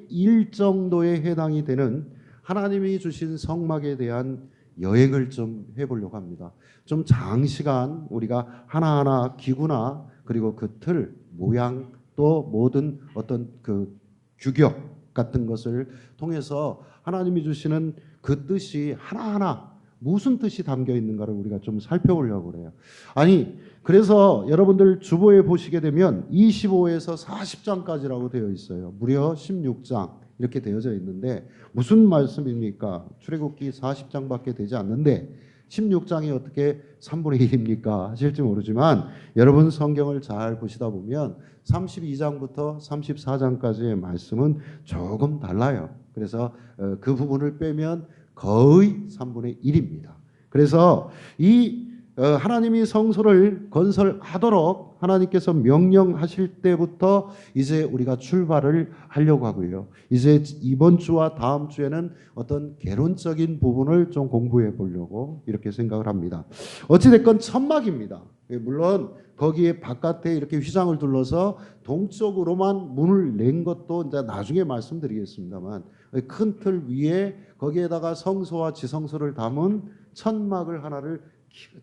일 정도에 해당이 되는 하나님이 주신 성막에 대한 여행을 좀 해보려고 합니다. 좀 장시간 우리가 하나하나 기구나 그리고 그 틀, 모양 또 모든 어떤 그 규격 같은 것을 통해서 하나님이 주시는 그 뜻이 하나하나 무슨 뜻이 담겨 있는가를 우리가 좀 살펴보려고 그래요. 아니, 그래서 여러분들 주보에 보시게 되면 25에서 40장까지라고 되어 있어요. 무려 16장 이렇게 되어져 있는데 무슨 말씀입니까? 출애굽기 40장밖에 되지 않는데 16장이 어떻게 3분의 1입니까? 하실지 모르지만 여러분 성경을 잘 보시다 보면 32장부터 34장까지의 말씀은 조금 달라요. 그래서 그 부분을 빼면 거의 3분의 1입니다. 그래서 이 하나님이 성소를 건설하도록 하나님께서 명령하실 때부터 이제 우리가 출발을 하려고 하고요. 이제 이번 주와 다음 주에는 어떤 개론적인 부분을 좀 공부해 보려고 이렇게 생각을 합니다. 어찌됐건 천막입니다. 물론 거기에 바깥에 이렇게 휘장을 둘러서 동쪽으로만 문을 낸 것도 이제 나중에 말씀드리겠습니다만 큰 틀 위에 거기에다가 성소와 지성소를 담은 천막을 하나를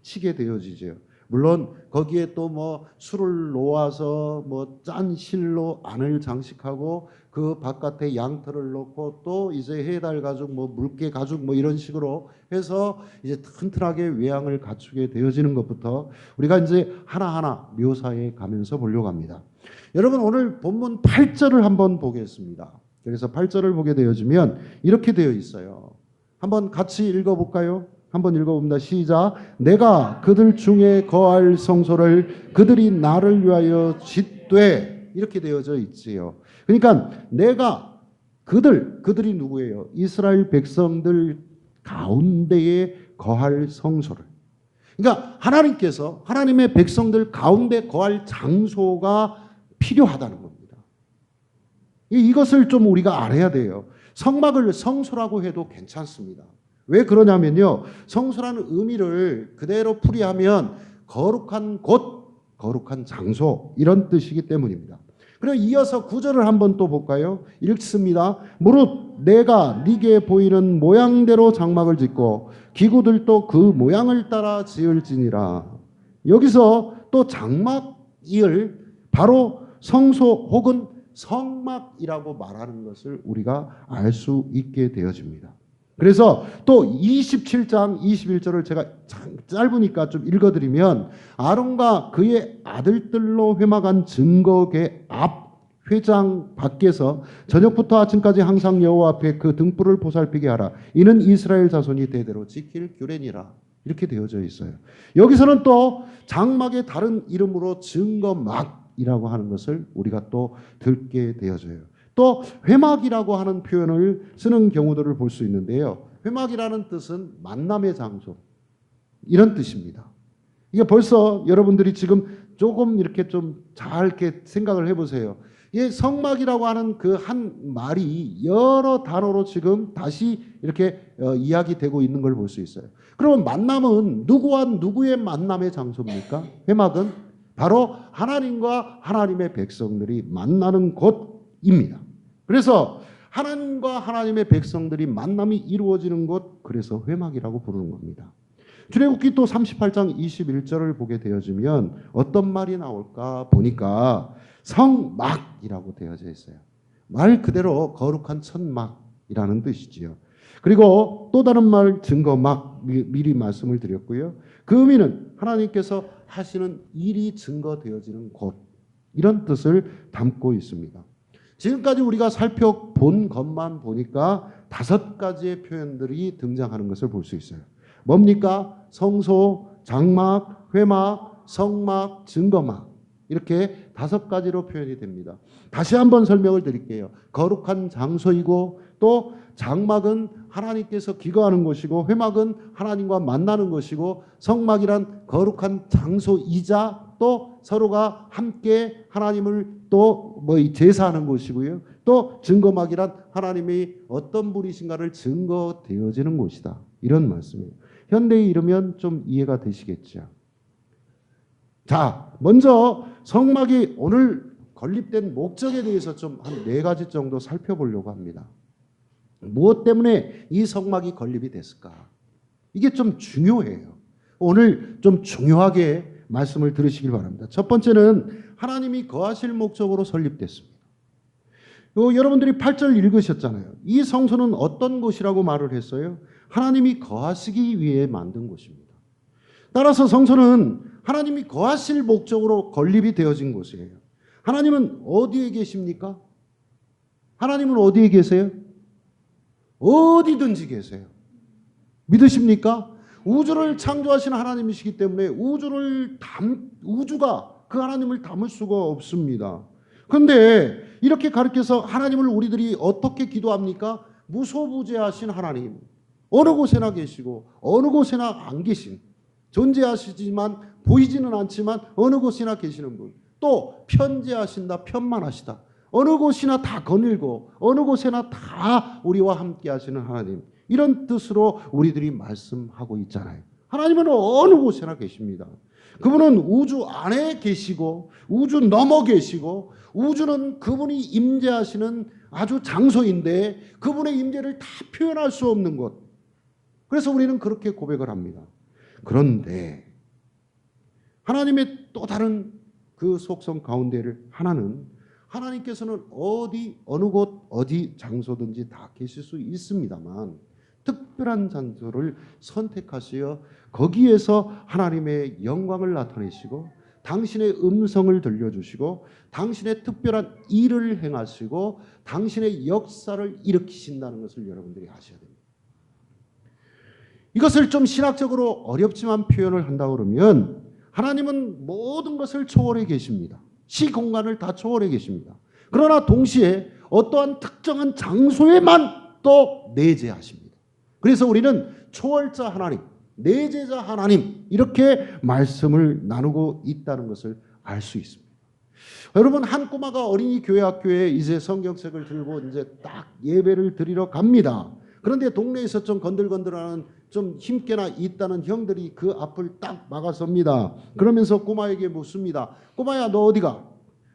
치게 되어지죠. 물론 거기에 또 뭐 술을 놓아서 뭐 짠 실로 안을 장식하고 그 바깥에 양털을 놓고 또 이제 해달 가죽 뭐 물개 가죽 뭐 이런 식으로 해서 이제 튼튼하게 외양을 갖추게 되어지는 것부터 우리가 이제 하나하나 묘사해 가면서 보려고 합니다. 여러분 오늘 본문 8절을 한번 보겠습니다. 그래서 8절을 보게 되어지면 이렇게 되어 있어요. 한번 같이 읽어볼까요? 한번 읽어봅니다. 시작. 내가 그들 중에 거할 성소를 그들이 나를 위하여 짓되 이렇게 되어져 있지요. 그러니까 내가 그들이 누구예요? 이스라엘 백성들 가운데에 거할 성소를. 그러니까 하나님께서 하나님의 백성들 가운데 거할 장소가 필요하다는 겁니다. 이것을 좀 우리가 알아야 돼요. 성막을 성소라고 해도 괜찮습니다. 왜 그러냐면요. 성소라는 의미를 그대로 풀이하면 거룩한 곳, 거룩한 장소 이런 뜻이기 때문입니다. 그리고 이어서 9절을 한번 또 볼까요? 읽습니다. 무릇 내가 네게 보이는 모양대로 장막을 짓고 기구들도 그 모양을 따라 지을지니라. 여기서 또 장막을 바로 성소 혹은 성막이라고 말하는 것을 우리가 알 수 있게 되어집니다. 그래서 또 27장 21절을 제가 짧으니까 좀 읽어드리면 아론과 그의 아들들로 회막한 증거궤 앞 회장 밖에서 저녁부터 아침까지 항상 여호와 앞에 그 등불을 보살피게 하라. 이는 이스라엘 자손이 대대로 지킬 규례니라. 이렇게 되어져 있어요. 여기서는 또 장막의 다른 이름으로 증거막이라고 하는 것을 우리가 또 듣게 되어져요. 또 회막이라고 하는 표현을 쓰는 경우들을 볼 수 있는데요. 회막이라는 뜻은 만남의 장소 이런 뜻입니다. 이게 벌써 여러분들이 지금 조금 이렇게 좀 잘 이렇게 생각을 해보세요. 이 성막이라고 하는 그 한 말이 여러 단어로 지금 다시 이렇게 이야기되고 있는 걸 볼 수 있어요. 그러면 만남은 누구와 누구의 만남의 장소입니까? 회막은 바로 하나님과 하나님의 백성들이 만나는 곳입니다. 그래서 하나님과 하나님의 백성들이 만남이 이루어지는 곳, 그래서 회막이라고 부르는 겁니다. 출애굽기 또 38장 21절을 보게 되어지면 어떤 말이 나올까 보니까 성막이라고 되어져 있어요. 말 그대로 거룩한 천막이라는 뜻이지요. 그리고 또 다른 말 증거막 미리 말씀을 드렸고요. 그 의미는 하나님께서 하시는 일이 증거되어지는 곳 이런 뜻을 담고 있습니다. 지금까지 우리가 살펴본 것만 보니까 5가지의 표현들이 등장하는 것을 볼 수 있어요. 뭡니까? 성소, 장막, 회막, 성막, 증거막 이렇게 5가지로 표현이 됩니다. 다시 한번 설명을 드릴게요. 거룩한 장소이고 또 장막은 하나님께서 기거하는 곳이고 회막은 하나님과 만나는 것이고 성막이란 거룩한 장소이자 또 서로가 함께 하나님을 또 제사하는 곳이고요. 또 증거막이란 하나님이 어떤 분이신가를 증거되어지는 곳이다. 이런 말씀이에요. 현대에 이르면 좀 이해가 되시겠죠. 자, 먼저 성막이 오늘 건립된 목적에 대해서 좀 한 4가지 정도 살펴보려고 합니다. 무엇 때문에 이 성막이 건립이 됐을까? 이게 좀 중요해요. 오늘 좀 중요하게 말씀을 들으시길 바랍니다. 첫 번째는 하나님이 거하실 목적으로 설립됐습니다. 여러분들이 8절 읽으셨잖아요. 이 성소는 어떤 곳이라고 말을 했어요? 하나님이 거하시기 위해 만든 곳입니다. 따라서 성소는 하나님이 거하실 목적으로 건립이 되어진 곳이에요. 하나님은 어디에 계십니까? 하나님은 어디에 계세요? 어디든지 계세요. 믿으십니까? 우주를 창조하신 하나님이시기 때문에 우주가 그 하나님을 담을 수가 없습니다. 그런데 이렇게 가르쳐서 하나님을 우리들이 어떻게 기도합니까? 무소부재하신 하나님, 어느 곳에나 계시고 어느 곳에나 안 계신, 존재하시지만 보이지는 않지만 어느 곳이나 계시는 분, 또 편재하신다, 편만하시다, 어느 곳이나 다 거닐고 어느 곳에나 다 우리와 함께 하시는 하나님, 이런 뜻으로 우리들이 말씀하고 있잖아요. 하나님은 어느 곳에나 계십니다. 그분은 우주 안에 계시고 우주 넘어 계시고, 우주는 그분이 임재하시는 아주 장소인데 그분의 임재를 다 표현할 수 없는 곳. 그래서 우리는 그렇게 고백을 합니다. 그런데 하나님의 또 다른 그 속성 가운데를 하나는, 하나님께서는 어느 곳 어디 장소든지 다 계실 수 있습니다만 특별한 장소를 선택하시어 거기에서 하나님의 영광을 나타내시고 당신의 음성을 들려주시고 당신의 특별한 일을 행하시고 당신의 역사를 일으키신다는 것을 여러분들이 아셔야 됩니다. 이것을 좀 신학적으로 어렵지만 표현을 한다고 그러면, 하나님은 모든 것을 초월해 계십니다. 시공간을 다 초월해 계십니다. 그러나 동시에 어떠한 특정한 장소에만 또 내재하십니다. 그래서 우리는 초월자 하나님, 내재자 하나님, 이렇게 말씀을 나누고 있다는 것을 알 수 있습니다. 여러분, 한 꼬마가 어린이 교회 학교에 이제 성경책을 들고 이제 딱 예배를 드리러 갑니다. 그런데 동네에서 좀 건들건들하는 좀 힘께나 있다는 형들이 그 앞을 딱 막아섭니다. 그러면서 꼬마에게 묻습니다. 꼬마야, 너 어디가?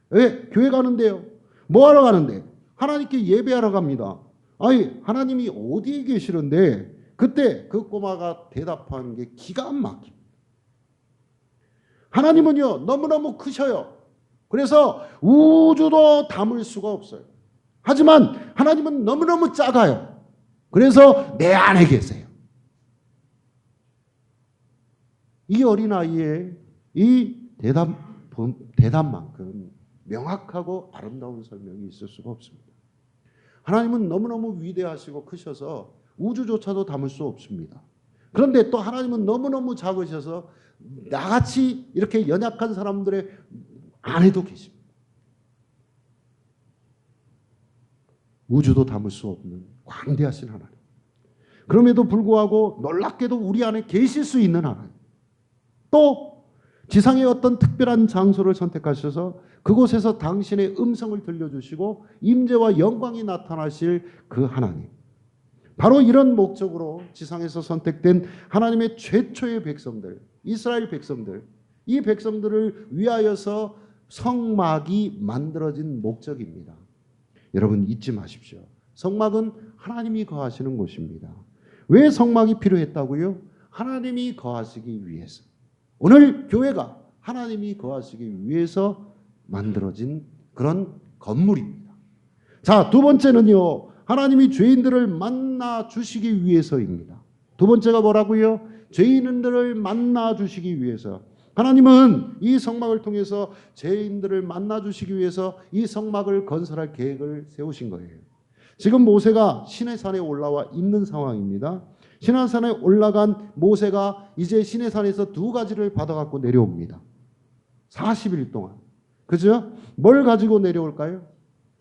왜? 교회 가는데요. 뭐 하러 가는데? 하나님께 예배하러 갑니다. 아니, 하나님이 어디에 계시는데? 그때 그 꼬마가 대답한 게 기가 막힙니다. 하나님은요, 너무너무 크셔요. 그래서 우주도 담을 수가 없어요. 하지만 하나님은 너무너무 작아요. 그래서 내 안에 계세요. 이 어린아이의 이 대답만큼 명확하고 아름다운 설명이 있을 수가 없습니다. 하나님은 너무너무 위대하시고 크셔서 우주조차도 담을 수 없습니다. 그런데 또 하나님은 너무너무 작으셔서 나같이 이렇게 연약한 사람들의 안에도 계십니다. 우주도 담을 수 없는 광대하신 하나님. 그럼에도 불구하고 놀랍게도 우리 안에 계실 수 있는 하나님. 또 지상의 어떤 특별한 장소를 선택하셔서 그곳에서 당신의 음성을 들려주시고 임재와 영광이 나타나실 그 하나님. 바로 이런 목적으로 지상에서 선택된 하나님의 최초의 백성들, 이스라엘 백성들, 이 백성들을 위하여서 성막이 만들어진 목적입니다. 여러분, 잊지 마십시오. 성막은 하나님이 거하시는 곳입니다. 왜 성막이 필요했다고요? 하나님이 거하시기 위해서. 오늘 교회가 하나님이 거하시기 위해서 만들어진 그런 건물입니다. 자, 두 번째는요, 하나님이 죄인들을 만나 주시기 위해서입니다. 두 번째가 뭐라고요? 죄인들을 만나 주시기 위해서. 하나님은 이 성막을 통해서 죄인들을 만나 주시기 위해서 이 성막을 건설할 계획을 세우신 거예요. 지금 모세가 시내산에 올라와 있는 상황입니다. 시내산에 올라간 모세가 이제 시내산에서 2가지를 받아갖고 내려옵니다. 40일 동안. 그죠? 뭘 가지고 내려올까요?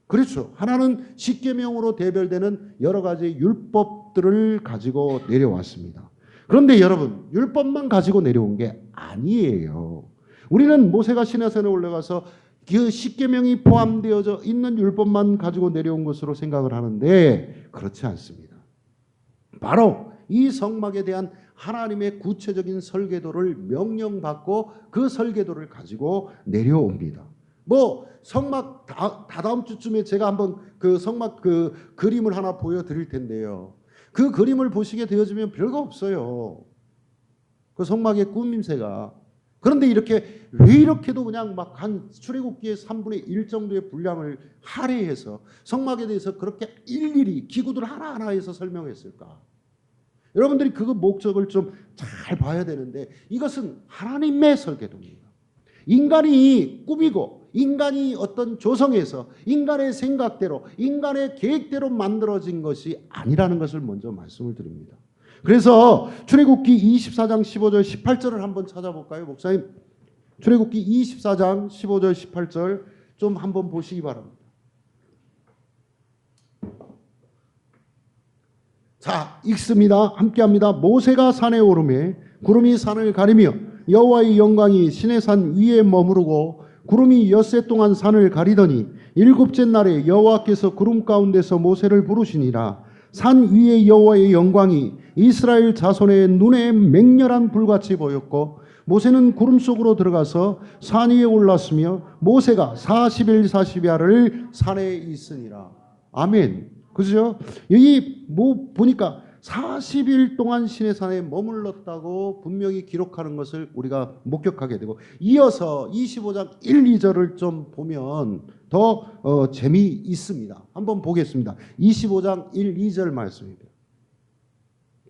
그렇죠. 하나는 십계명으로 대별되는 여러 가지 율법들을 가지고 내려왔습니다. 그런데 여러분, 율법만 가지고 내려온 게 아니에요. 우리는 모세가 시내산에 올라가서 그 십계명이 포함되어져 있는 율법만 가지고 내려온 것으로 생각을 하는데 그렇지 않습니다. 바로 이 성막에 대한 하나님의 구체적인 설계도를 명령받고 그 설계도를 가지고 내려옵니다. 뭐 성막 다다음 주쯤에 제가 한번 그 성막 그 그림을 하나 보여드릴 텐데요. 그 그림을 보시게 되어지면 별거 없어요. 그 성막의 꾸밈새가. 그런데 이렇게 왜 이렇게도 그냥 막 한 출애굽기의 3분의 1 정도의 분량을 할애해서 성막에 대해서 그렇게 일일이 기구들 하나하나 해서 설명했을까? 여러분들이 그 목적을 좀 잘 봐야 되는데 이것은 하나님의 설계도입니다. 인간이 꾸미고 인간이 어떤 조성에서 인간의 생각대로 인간의 계획대로 만들어진 것이 아니라는 것을 먼저 말씀을 드립니다. 그래서 출애굽기 24장 15절 18절을 한번 찾아볼까요, 목사님? 출애굽기 24장 15절 18절 좀 한번 보시기 바랍니다. 자, 읽습니다. 함께합니다. 모세가 산에 오르매 구름이 산을 가리며 여호와의 영광이 시내산 위에 머무르고 구름이 엿새 동안 산을 가리더니 일곱째 날에 여호와께서 구름 가운데서 모세를 부르시니라. 산 위에 여호와의 영광이 이스라엘 자손의 눈에 맹렬한 불같이 보였고 모세는 구름 속으로 들어가서 산 위에 올랐으며 모세가 40일 40야를 산에 있으니라. 아멘. 그죠? 여기 뭐 보니까 40일 동안 시내산에 머물렀다고 분명히 기록하는 것을 우리가 목격하게 되고, 이어서 25장 1, 2절을 좀 보면 더 재미있습니다. 한번 보겠습니다. 25장 1, 2절 말씀입니다.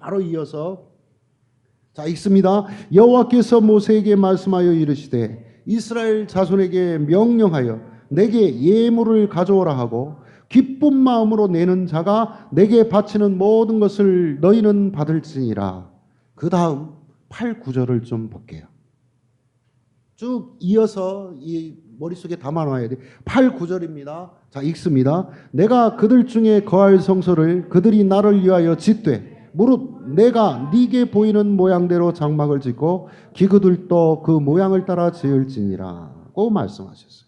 바로 이어서 자 읽습니다. 여호와께서 모세에게 말씀하여 이르시되 이스라엘 자손에게 명령하여 내게 예물을 가져오라 하고 기쁜 마음으로 내는 자가 내게 바치는 모든 것을 너희는 받을지니라. 그 다음 8, 9절을 좀 볼게요. 쭉 이어서 이 머릿속에 담아놔야 돼. 8, 9절입니다. 자 읽습니다. 내가 그들 중에 거할 성소를 그들이 나를 위하여 짓되 무릇 내가 네게 보이는 모양대로 장막을 짓고 기구들도 그 모양을 따라 지을지니라고 말씀하셨어요.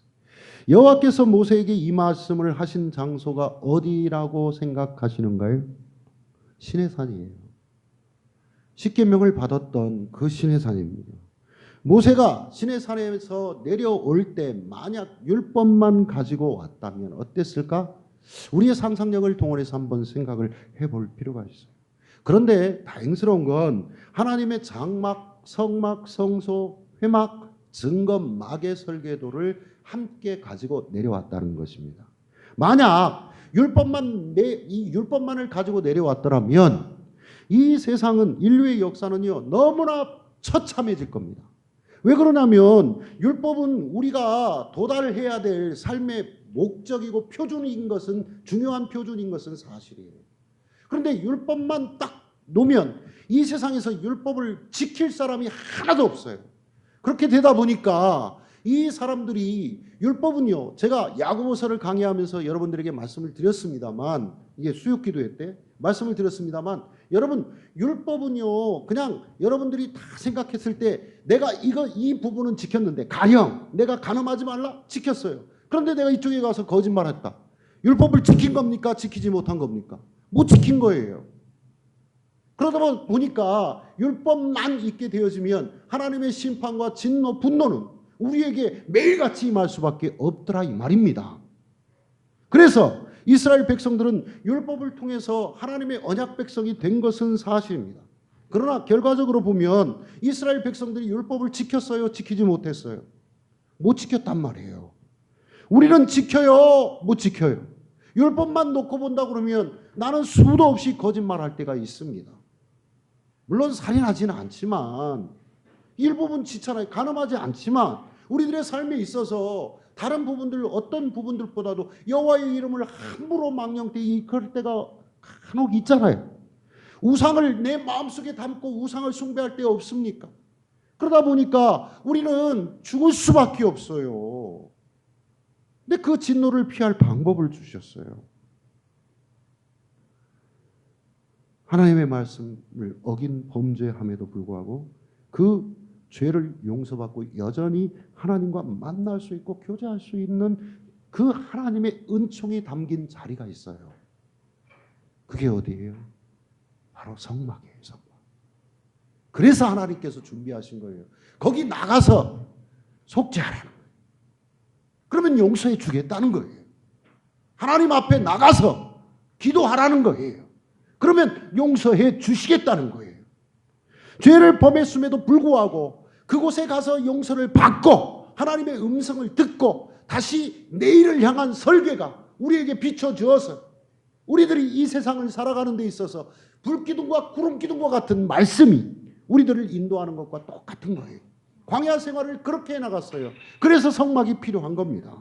여호와께서 모세에게 이 말씀을 하신 장소가 어디라고 생각하시는가요? 시내산이에요. 십계명을 받았던 그 시내산입니다. 모세가 시내산에서 내려올 때 만약 율법만 가지고 왔다면 어땠을까? 우리의 상상력을 동원해서 한번 생각을 해볼 필요가 있어요. 그런데 다행스러운 건 하나님의 장막, 성막, 성소, 회막, 증거, 막의 설계도를 함께 가지고 내려왔다는 것입니다. 만약 이 율법만을 가지고 내려왔더라면 이 세상은, 인류의 역사는요 너무나 처참해질 겁니다. 왜 그러냐면 율법은 우리가 도달해야 될 삶의 목적이고 표준인 것은, 중요한 표준인 것은 사실이에요. 그런데 율법만 딱 놓으면 이 세상에서 율법을 지킬 사람이 하나도 없어요. 그렇게 되다 보니까 이 사람들이, 율법은요, 제가 야고보서를 강의하면서 여러분들에게 말씀을 드렸습니다만, 이게 수요기도회 때 말씀을 드렸습니다만, 여러분 율법은요 그냥 여러분들이 다 생각했을 때 내가 이 부분은 지켰는데, 가령 내가 간음하지 말라 지켰어요. 그런데 내가 이쪽에 가서 거짓말했다. 율법을 지킨 겁니까? 지키지 못한 겁니까? 못 지킨 거예요. 그러다 보니까 율법만 있게 되어지면 하나님의 심판과 진노, 분노는 우리에게 매일같이 임할 수밖에 없더라 이 말입니다. 그래서 이스라엘 백성들은 율법을 통해서 하나님의 언약 백성이 된 것은 사실입니다. 그러나 결과적으로 보면 이스라엘 백성들이 율법을 지켰어요? 지키지 못했어요? 못 지켰단 말이에요. 우리는 지켜요? 못 지켜요? 율법만 놓고 본다 그러면 나는 수도 없이 거짓말할 때가 있습니다. 물론 살인하지는 않지만, 일부분 지천하게 간음하지 않지만 우리들의 삶에 있어서 다른 부분들, 어떤 부분들보다도 여호와의 이름을 함부로 망령되이 그럴 때가 간혹 있잖아요. 우상을 내 마음속에 담고 우상을 숭배할 때 없습니까? 그러다 보니까 우리는 죽을 수밖에 없어요. 근데 그 진노를 피할 방법을 주셨어요. 하나님의 말씀을 어긴 범죄함에도 불구하고 그 죄를 용서받고 여전히 하나님과 만날 수 있고 교제할 수 있는 그 하나님의 은총이 담긴 자리가 있어요. 그게 어디예요? 바로 성막이에요. 성막. 그래서 하나님께서 준비하신 거예요. 거기 나가서 속죄하라는 거예요. 그러면 용서해 주겠다는 거예요. 하나님 앞에 나가서 기도하라는 거예요. 그러면 용서해 주시겠다는 거예요. 죄를 범했음에도 불구하고 그곳에 가서 용서를 받고 하나님의 음성을 듣고 다시 내일을 향한 설계가 우리에게 비춰주어서 우리들이 이 세상을 살아가는 데 있어서 불기둥과 구름기둥과 같은 말씀이 우리들을 인도하는 것과 똑같은 거예요. 광야 생활을 그렇게 해나갔어요. 그래서 성막이 필요한 겁니다.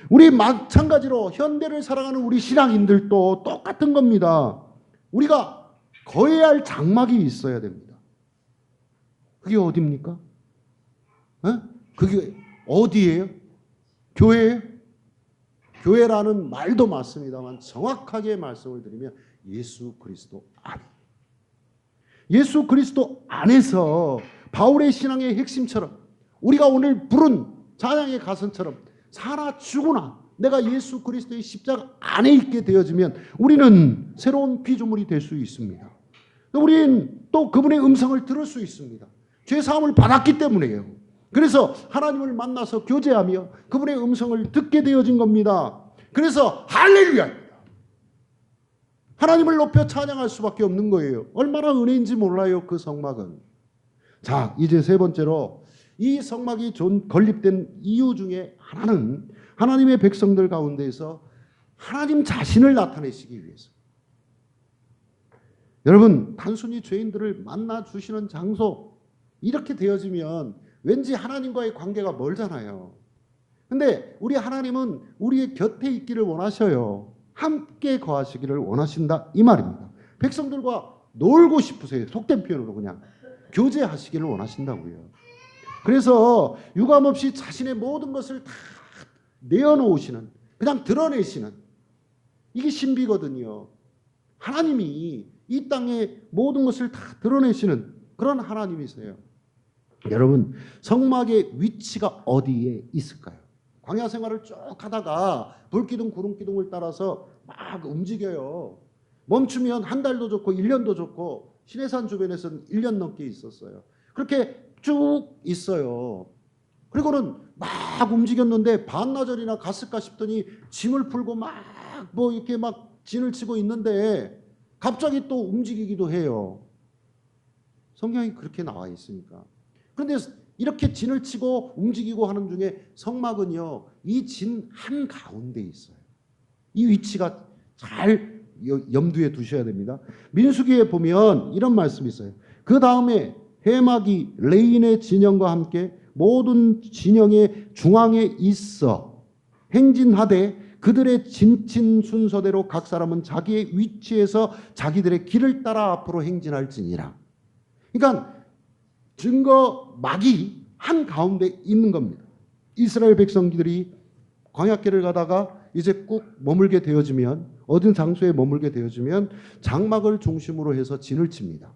우리 마찬가지로 현대를 살아가는 우리 신앙인들도 똑같은 겁니다. 우리가 거해야 할 장막이 있어야 됩니다. 그게 어디입니까? 그게 어디예요? 교회예요? 교회라는 말도 맞습니다만 정확하게 말씀을 드리면 예수 그리스도 안. 예수 그리스도 안에서 바울의 신앙의 핵심처럼 우리가 오늘 부른 찬양의 가선처럼 살아 죽으나 내가 예수 그리스도의 십자가 안에 있게 되어지면 우리는 새로운 피조물이 될 수 있습니다. 우리는 또 그분의 음성을 들을 수 있습니다. 죄사함을 받았기 때문에요. 그래서 하나님을 만나서 교제하며 그분의 음성을 듣게 되어진 겁니다. 그래서 할렐루야입니다. 하나님을 높여 찬양할 수밖에 없는 거예요. 얼마나 은혜인지 몰라요, 그 성막은. 자, 이제 세 번째로 이 성막이 건립된 이유 중에 하나는 하나님의 백성들 가운데에서 하나님 자신을 나타내시기 위해서. 여러분, 단순히 죄인들을 만나 주시는 장소 이렇게 되어지면 왠지 하나님과의 관계가 멀잖아요. 근데 우리 하나님은 우리의 곁에 있기를 원하셔요. 함께 거하시기를 원하신다 이 말입니다. 백성들과 놀고 싶으세요. 속된 표현으로 그냥 교제하시기를 원하신다고요. 그래서 유감없이 자신의 모든 것을 다 내어놓으시는, 그냥 드러내시는, 이게 신비거든요. 하나님이 이 땅에 모든 것을 다 드러내시는 그런 하나님이세요. 여러분, 성막의 위치가 어디에 있을까요? 광야 생활을 쭉 하다가 불기둥 구름기둥을 따라서 막 움직여요. 멈추면 한 달도 좋고 1년도 좋고 시내산 주변에서는 1년 넘게 있었어요. 그렇게 쭉 있어요. 그리고는 막 움직였는데 반나절이나 갔을까 싶더니 짐을 풀고 막 뭐 이렇게 막 진을 치고 있는데 갑자기 또 움직이기도 해요. 성경이 그렇게 나와 있으니까. 그런데 이렇게 진을 치고 움직이고 하는 중에 성막은요, 이 진 한가운데 있어요. 이 위치가 잘 염두에 두셔야 됩니다. 민수기에 보면 이런 말씀이 있어요. 그 다음에 해막이 레인의 진영과 함께 모든 진영의 중앙에 있어 행진하되 그들의 진친 순서대로 각 사람은 자기의 위치에서 자기들의 길을 따라 앞으로 행진할지니라. 그러니까 증거막이 한가운데 있는 겁니다. 이스라엘 백성들이 광야길을 가다가 이제 꼭 머물게 되어지면, 어떤 장소에 머물게 되어지면 장막을 중심으로 해서 진을 칩니다.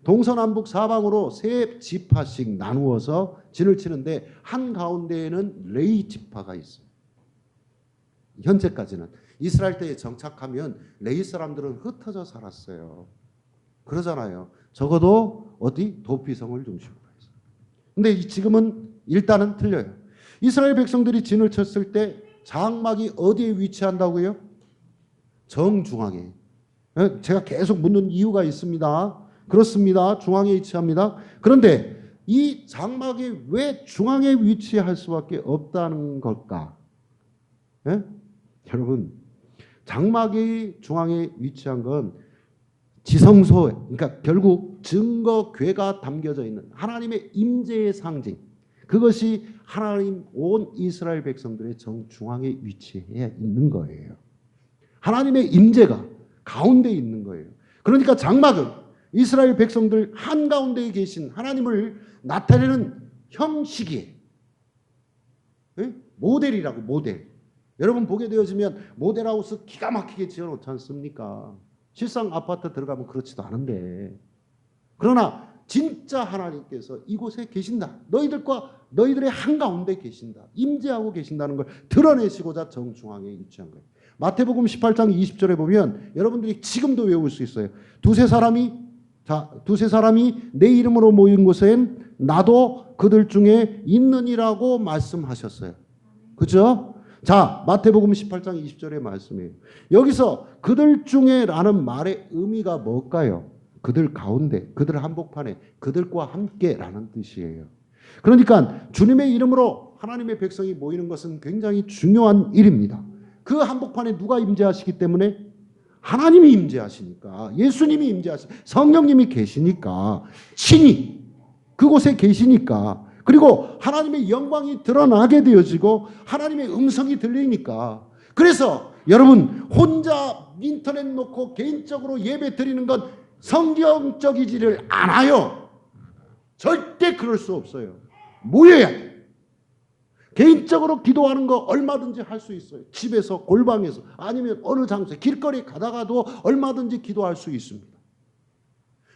동서남북 사방으로 세 지파씩 나누어서 진을 치는데 한가운데에는 레위 지파가 있어요. 현재까지는. 이스라엘 때에 정착하면 레위 사람들은 흩어져 살았어요. 그러잖아요. 적어도 어디? 도피성을 중심으로 해서. 근데 지금은 일단은 틀려요. 이스라엘 백성들이 진을 쳤을 때 장막이 어디에 위치한다고요? 정중앙에. 제가 계속 묻는 이유가 있습니다. 그렇습니다. 중앙에 위치합니다. 그런데 이 장막이 왜 중앙에 위치할 수밖에 없다는 걸까? 예? 여러분, 장막이 중앙에 위치한 건 지성소, 그러니까 결국 증거궤가 담겨져 있는 하나님의 임재의 상징, 그것이 하나님 온 이스라엘 백성들의 정중앙에 위치해 있는 거예요. 하나님의 임재가 가운데 있는 거예요. 그러니까 장막은 이스라엘 백성들 한가운데에 계신 하나님을 나타내는 형식이에요. 모델이라고, 모델. 여러분 보게 되어지면 모델하우스 기가 막히게 지어놓지 않습니까? 실상 아파트 들어가면 그렇지도 않은데. 그러나 진짜 하나님께서 이곳에 계신다. 너희들의 한가운데 계신다. 임재하고 계신다는 걸 드러내시고자 정중앙에 위치한 거예요. 마태복음 18장 20절에 보면 여러분들이 지금도 외울 수 있어요. 두세 사람이 내 이름으로 모인 곳엔 나도 그들 중에 있느니라고 말씀하셨어요. 그죠? 자, 마태복음 18장 20절의 말씀이에요. 여기서 그들 중에 라는 말의 의미가 뭘까요? 그들 가운데, 그들 한복판에, 그들과 함께라는 뜻이에요. 그러니까 주님의 이름으로 하나님의 백성이 모이는 것은 굉장히 중요한 일입니다. 그 한복판에 누가 임재하시기 때문에? 하나님이 임재하시니까, 예수님이 임재하시, 성령님이 계시니까, 친히 그곳에 계시니까, 그리고 하나님의 영광이 드러나게 되어지고 하나님의 음성이 들리니까. 그래서 여러분 혼자 인터넷 놓고 개인적으로 예배 드리는 건 성경적이지를 않아요. 절대 그럴 수 없어요. 모여야 돼요. 개인적으로 기도하는 거 얼마든지 할 수 있어요. 집에서, 골방에서, 아니면 어느 장소에, 길거리 가다가도 얼마든지 기도할 수 있습니다.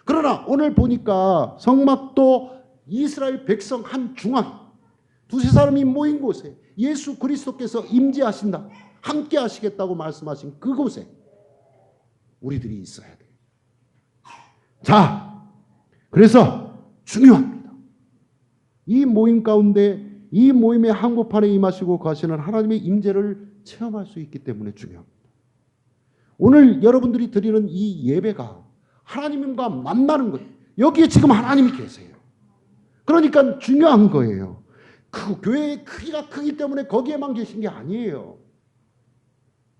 그러나 오늘 보니까 성막도 이스라엘 백성 한 중앙, 두세 사람이 모인 곳에 예수 그리스도께서 임재하신다, 함께 하시겠다고 말씀하신 그곳에 우리들이 있어야 돼요. 자, 그래서 중요합니다. 이 모임 가운데, 이 모임의 한복판에 임하시고 가시는 하나님의 임재를 체험할 수 있기 때문에 중요합니다. 오늘 여러분들이 드리는 이 예배가 하나님과 만나는 거예요. 여기에 지금 하나님이 계세요. 그러니까 중요한 거예요. 그 교회의 크기가 크기 때문에 거기에만 계신 게 아니에요.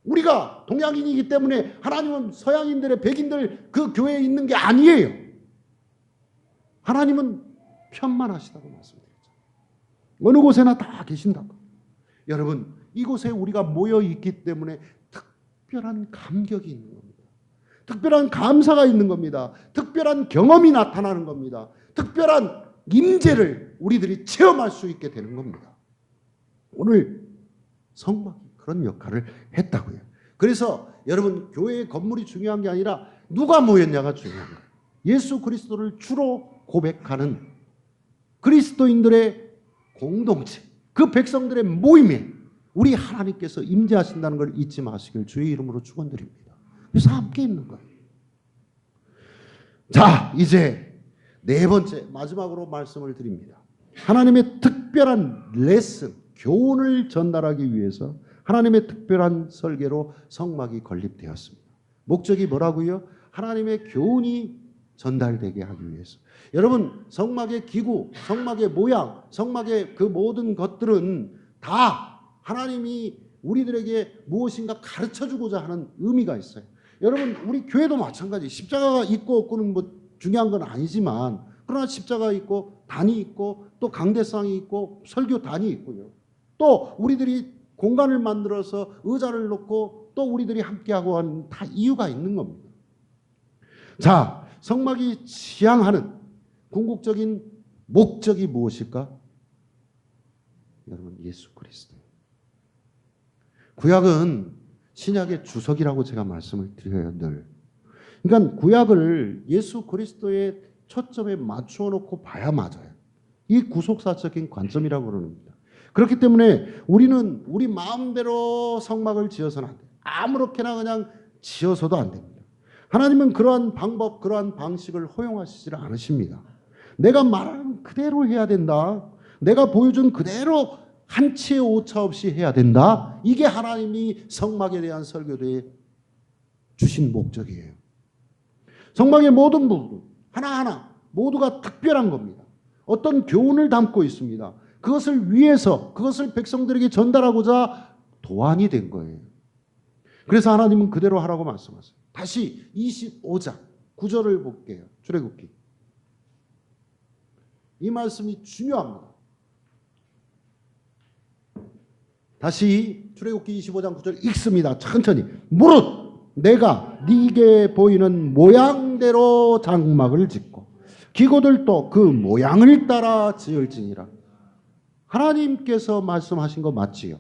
우리가 동양인이기 때문에 하나님은 서양인들의, 백인들 그 교회에 있는 게 아니에요. 하나님은 편만하시다고 말씀드렸죠. 어느 곳에나 다 계신다고. 여러분, 이곳에 우리가 모여 있기 때문에 특별한 감격이 있는 겁니다. 특별한 감사가 있는 겁니다. 특별한 경험이 나타나는 겁니다. 특별한 임재를 우리들이 체험할 수 있게 되는 겁니다. 오늘 성막이 그런 역할을 했다고요. 그래서 여러분, 교회의 건물이 중요한 게 아니라 누가 모였냐가 중요한 거예요. 예수 그리스도를 주로 고백하는 그리스도인들의 공동체, 그 백성들의 모임에 우리 하나님께서 임재하신다는 걸 잊지 마시길 주의 이름으로 축원드립니다. 그래서 함께 있는 거예요. 자, 이제 네 번째, 마지막으로 말씀을 드립니다. 하나님의 특별한 레슨, 교훈을 전달하기 위해서 하나님의 특별한 설계로 성막이 건립되었습니다. 목적이 뭐라고요? 하나님의 교훈이 전달되게 하기 위해서. 여러분, 성막의 기구, 성막의 모양, 성막의 그 모든 것들은 다 하나님이 우리들에게 무엇인가 가르쳐주고자 하는 의미가 있어요. 여러분, 우리 교회도 마찬가지. 십자가가 있고 없고는 뭐 중요한 건 아니지만, 그러나 십자가 있고 단이 있고 또 강대상이 있고 설교단이 있고요. 또 우리들이 공간을 만들어서 의자를 놓고 또 우리들이 함께하고 하는 다 이유가 있는 겁니다. 자, 성막이 지향하는 궁극적인 목적이 무엇일까? 여러분, 예수 그리스도. 구약은 신약의 주석이라고 제가 말씀을 드려요, 늘. 그러니까 구약을 예수 그리스도의 초점에 맞추어 놓고 봐야 맞아요. 이 구속사적인 관점이라고 그러는겁니다. 그렇기 때문에 우리는 우리 마음대로 성막을 지어서는 안 돼요. 아무렇게나 그냥 지어서도 안 됩니다. 하나님은 그러한 방법, 그러한 방식을 허용하시지 않으십니다. 내가 말하는 그대로 해야 된다. 내가 보여준 그대로 한치의 오차 없이 해야 된다. 이게 하나님이 성막에 대한 설교에 주신 목적이에요. 성막의 모든 부분 하나하나 모두가 특별한 겁니다. 어떤 교훈을 담고 있습니다. 그것을 위해서, 그것을 백성들에게 전달하고자 도안이 된 거예요. 그래서 하나님은 그대로 하라고 말씀하세요. 다시 25장 9절을 볼게요. 출애굽기. 이 말씀이 중요합니다. 다시 출애굽기 25장 9절 읽습니다. 천천히. 무릇 내가 네게 보이는 모양대로 장막을 짓고 기구들도 그 모양을 따라 지을지니라. 하나님께서 말씀하신 거 맞지요?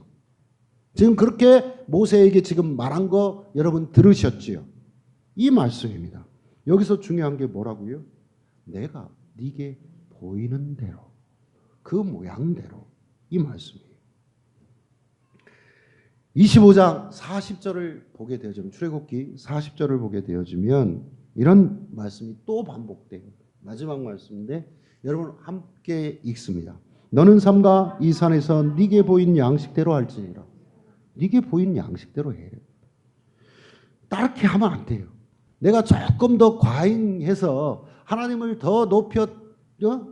지금 그렇게 모세에게 지금 말한 거 여러분 들으셨지요? 이 말씀입니다. 여기서 중요한 게 뭐라고요? 내가 네게 보이는 대로, 그 모양대로, 이 말씀이에요. 25장 40절을 보게 되어지면, 출애굽기 40절을 보게 되어지면 이런 말씀이 또 반복돼요. 마지막 말씀인데 여러분 함께 읽습니다. 너는 삼가 이 산에서 네게 보인 양식대로 할지니라. 네게 보인 양식대로 해. 다르게 하면 안 돼요. 내가 조금 더 과잉해서 하나님을 더 높여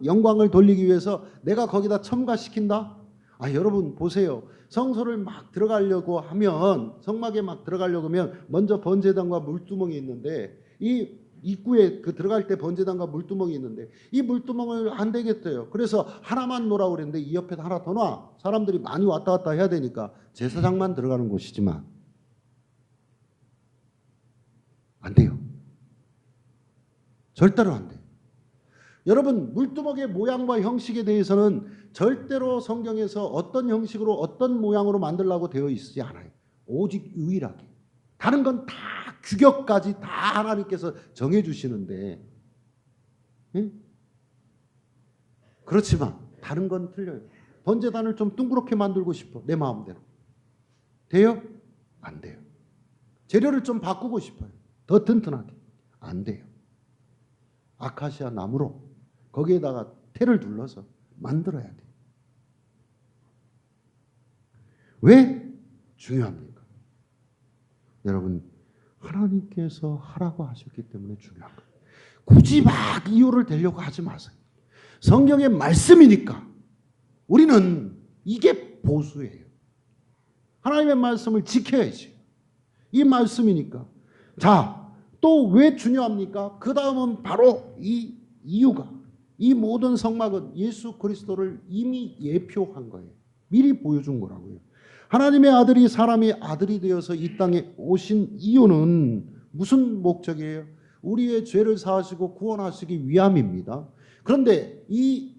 영광을 돌리기 위해서 내가 거기다 첨가시킨다? 여러분 보세요. 성소를 막 들어가려고 하면, 성막에 막 들어가려고 하면 먼저 번제단과 물두멍이 있는데, 이 입구에 들어갈 때 번제단과 물두멍이 있는데 이 물두멍을 안 되겠대요. 그래서 하나만 놓으라고 그랬는데 이 옆에 하나 더 놔. 사람들이 많이 왔다 갔다 해야 되니까 제사장만 들어가는 곳이지만 안 돼요. 절대로 안 돼요. 여러분, 물두멍의 모양과 형식에 대해서는 절대로 성경에서 어떤 형식으로 어떤 모양으로 만들라고 되어 있지 않아요. 오직 유일하게. 다른 건 다 규격까지 다 하나님께서 정해주시는데, 그렇지만 다른 건 틀려요. 번제단을 좀 둥그렇게 만들고 싶어. 내 마음대로. 돼요? 안 돼요. 재료를 좀 바꾸고 싶어요. 더 튼튼하게. 안 돼요. 아카시아 나무로 거기에다가 테를 둘러서 만들어야 돼요. 왜 중요합니까? 여러분, 하나님께서 하라고 하셨기 때문에 중요한 거예요. 굳이 막 이유를 대려고 하지 마세요. 성경의 말씀이니까 우리는 이게 보수예요. 하나님의 말씀을 지켜야지. 이 말씀이니까. 자, 또 왜 중요합니까? 그 다음은 바로 이 이유가, 이 모든 성막은 예수 그리스도를 이미 예표한 거예요. 미리 보여준 거라고요. 하나님의 아들이 사람의 아들이 되어서 이 땅에 오신 이유는 무슨 목적이에요? 우리의 죄를 사하시고 구원하시기 위함입니다. 그런데 이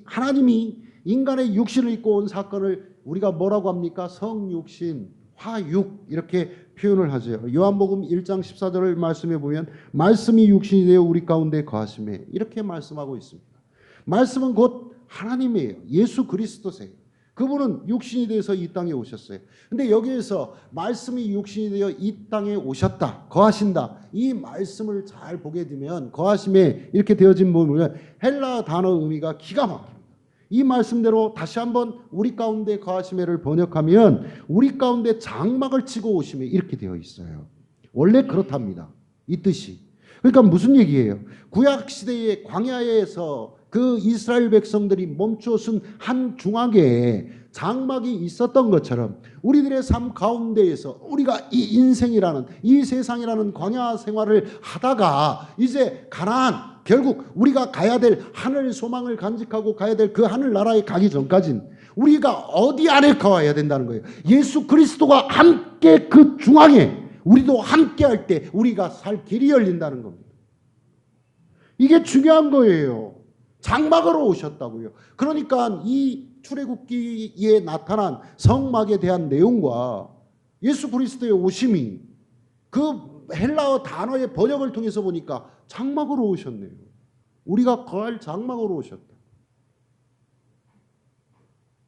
하나님이 인간의 육신을 입고 온 사건을 우리가 뭐라고 합니까? 성육신, 화육 이렇게 표현을 하죠. 요한복음 1장 14절을 말씀해 보면 말씀이 육신이 되어 우리 가운데 거하시매 이렇게 말씀하고 있습니다. 말씀은 곧 하나님이에요. 예수 그리스도세요. 그분은 육신이 되어서 이 땅에 오셨어요. 근데 여기에서 말씀이 육신이 되어 이 땅에 오셨다, 거하신다. 이 말씀을 잘 보게 되면 거하심에 이렇게 되어진 부분은 헬라 단어 의미가 기가 막힙니다. 이 말씀대로 다시 한번 우리 가운데 거하심에를 번역하면 우리 가운데 장막을 치고 오심에 이렇게 되어 있어요. 원래 그렇답니다. 이 뜻이. 그러니까 무슨 얘기예요? 구약 시대의 광야에서 그 이스라엘 백성들이 멈추어 쓴 한 중앙에 장막이 있었던 것처럼 우리들의 삶 가운데에서 우리가 이 인생이라는, 이 세상이라는 광야 생활을 하다가 이제 가나안, 결국 우리가 가야 될 하늘 소망을 간직하고 가야 될 그 하늘나라에 가기 전까지는 우리가 어디 안에 거해야 된다는 거예요. 예수 그리스도가 함께 그 중앙에 우리도 함께 할 때 우리가 살 길이 열린다는 겁니다. 이게 중요한 거예요. 장막으로 오셨다고요. 그러니까 이 출애굽기에 나타난 성막에 대한 내용과 예수 그리스도의 오심이 그 헬라어 단어의 번역을 통해서 보니까 장막으로 오셨네요. 우리가 거할 장막으로 오셨다.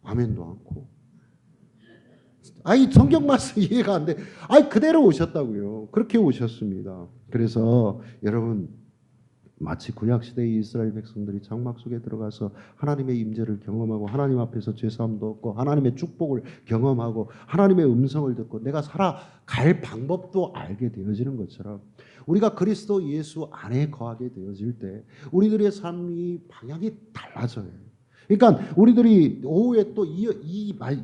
아멘도 않고. 성경 말씀 이해가 안 돼. 그대로 오셨다고요. 그렇게 오셨습니다. 그래서 여러분, 마치 구약시대의 이스라엘 백성들이 장막 속에 들어가서 하나님의 임재를 경험하고 하나님 앞에서 죄사함도 얻고 하나님의 축복을 경험하고 하나님의 음성을 듣고 내가 살아갈 방법도 알게 되어지는 것처럼 우리가 그리스도 예수 안에 거하게 되어질 때 우리들의 삶이 방향이 달라져요. 그러니까 우리들이 오후에 또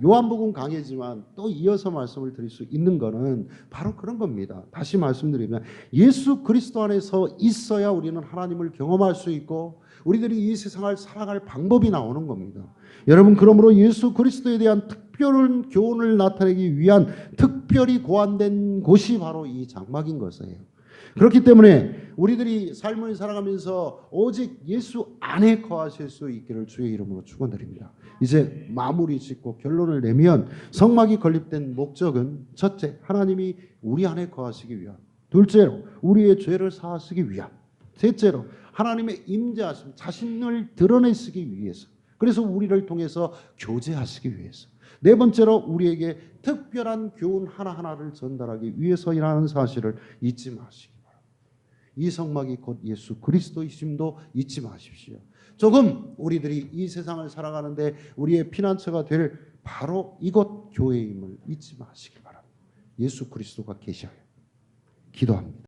요한복음 강해지만 또 이어서 말씀을 드릴 수 있는 것은 바로 그런 겁니다. 다시 말씀드리면 예수 그리스도 안에서 있어야 우리는 하나님을 경험할 수 있고 우리들이 이 세상을 살아갈 방법이 나오는 겁니다. 여러분, 그러므로 예수 그리스도에 대한 특별한 교훈을 나타내기 위한 특별히 고안된 곳이 바로 이 장막인 것이에요. 그렇기 때문에 우리들이 삶을 살아가면서 오직 예수 안에 거하실 수 있기를 주의 이름으로 축원드립니다. 이제 마무리 짓고 결론을 내면 성막이 건립된 목적은 첫째, 하나님이 우리 안에 거하시기 위함. 둘째로, 우리의 죄를 사하시기 위함. 셋째로, 하나님의 임재하심, 자신을 드러내시기 위해서. 그래서 우리를 통해서 교제하시기 위해서. 네 번째로, 우리에게 특별한 교훈 하나하나를 전달하기 위해서이라는 사실을 잊지 마시기 바랍니다. 이 성막이 곧 예수 그리스도이심도 잊지 마십시오. 조금 우리들이 이 세상을 살아가는데 우리의 피난처가 될 바로 이곳 교회임을 잊지 마시기 바랍니다. 예수 그리스도가 계셔요. 기도합니다.